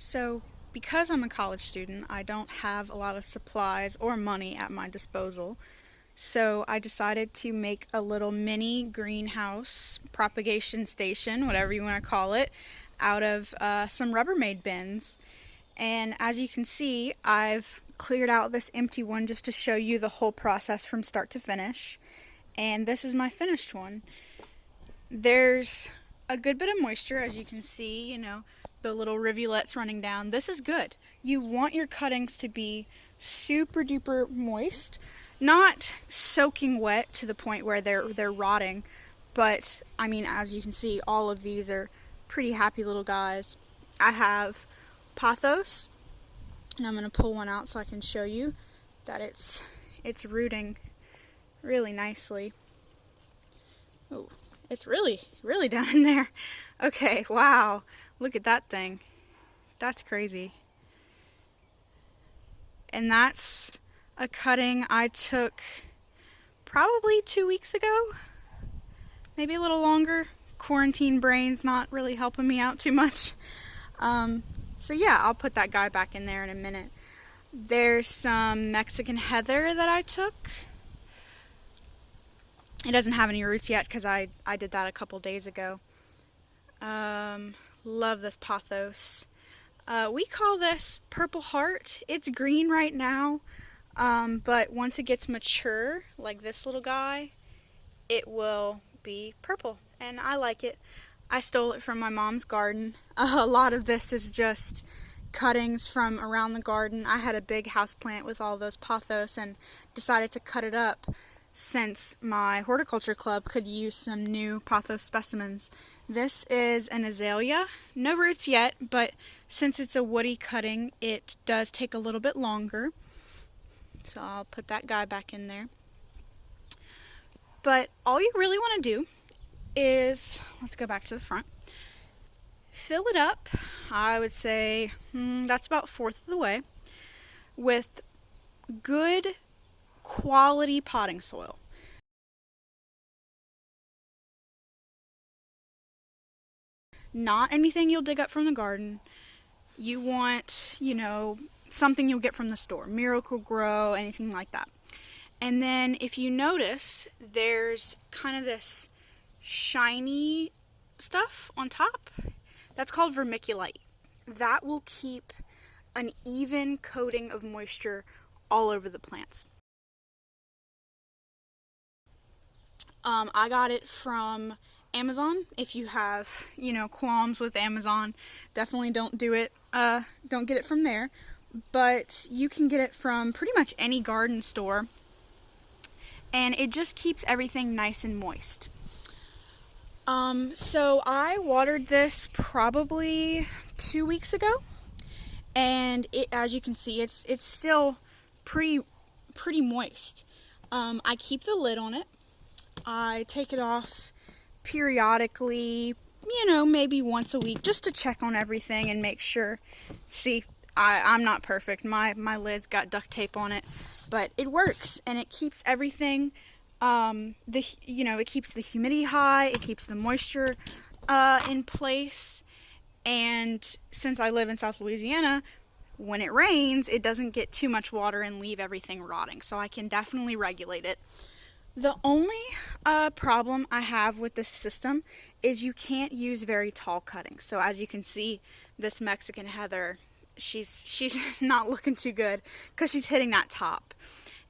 So, because I'm a college student, I don't have a lot of supplies or money at my disposal. So, I decided to make a little mini greenhouse propagation station, whatever you want to call it, out of some Rubbermaid bins. And as you can see, I've cleared out this empty one just to show you the whole process from start to finish. And this is my finished one. There's a good bit of moisture, as you can see, the little rivulets running down. This is good. You want your cuttings to be super duper moist, not soaking wet to the point where they're rotting, but I mean, as you can see, all of these are pretty happy little guys. I have pothos, and I'm going to pull one out so I can show you that it's rooting really nicely. Oh, it's really down in there. Okay, wow. Look at that thing. That's crazy. And that's a cutting I took probably 2 weeks ago. Maybe a little longer. Quarantine brain's not really helping me out too much. So yeah, I'll put that guy back in there in a minute. There's some Mexican heather that I took. It doesn't have any roots yet because I did that a couple days ago. Love this pothos. We call this purple heart. It's green right now, but once it gets mature, like this little guy, it will be purple, and I like it. I stole it from my mom's garden. A lot of this is just cuttings from around the garden. I had a big house plant with all those pothos and decided to cut it up since my horticulture club could use some new pothos specimens. This is an azalea. No roots yet, but since it's a woody cutting, it does take a little bit longer. So I'll put that guy back in there. But all you really want to do is, let's go back to the front, fill it up. I would say that's about 1/4 of the way with good quality potting soil. Not anything you'll dig up from the garden. You want, something you'll get from the store. Miracle Grow, anything like that. And then if you notice, there's kind of this shiny stuff on top. That's called vermiculite. That will keep an even coating of moisture all over the plants. I got it from Amazon. If you have, qualms with Amazon, definitely don't do it. Don't get it from there. But you can get it from pretty much any garden store. And it just keeps everything nice and moist. So I watered this probably 2 weeks ago. And as you can see, it's still pretty moist. I keep the lid on it. I take it off periodically, maybe once a week, just to check on everything and make sure. See, I'm not perfect. My lid's got duct tape on it, but it works and it keeps everything. It keeps the humidity high. It keeps the moisture in place. And since I live in South Louisiana, when it rains, it doesn't get too much water and leave everything rotting. So I can definitely regulate it. The only problem I have with this system is you can't use very tall cuttings. So as you can see, this Mexican heather, she's not looking too good because she's hitting that top.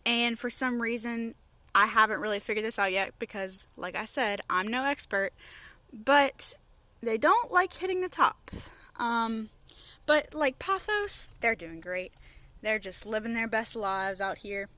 And for some reason, I haven't really figured this out yet because, like I said, I'm no expert, but they don't like hitting the top. But like pothos, they're doing great. They're just living their best lives out here.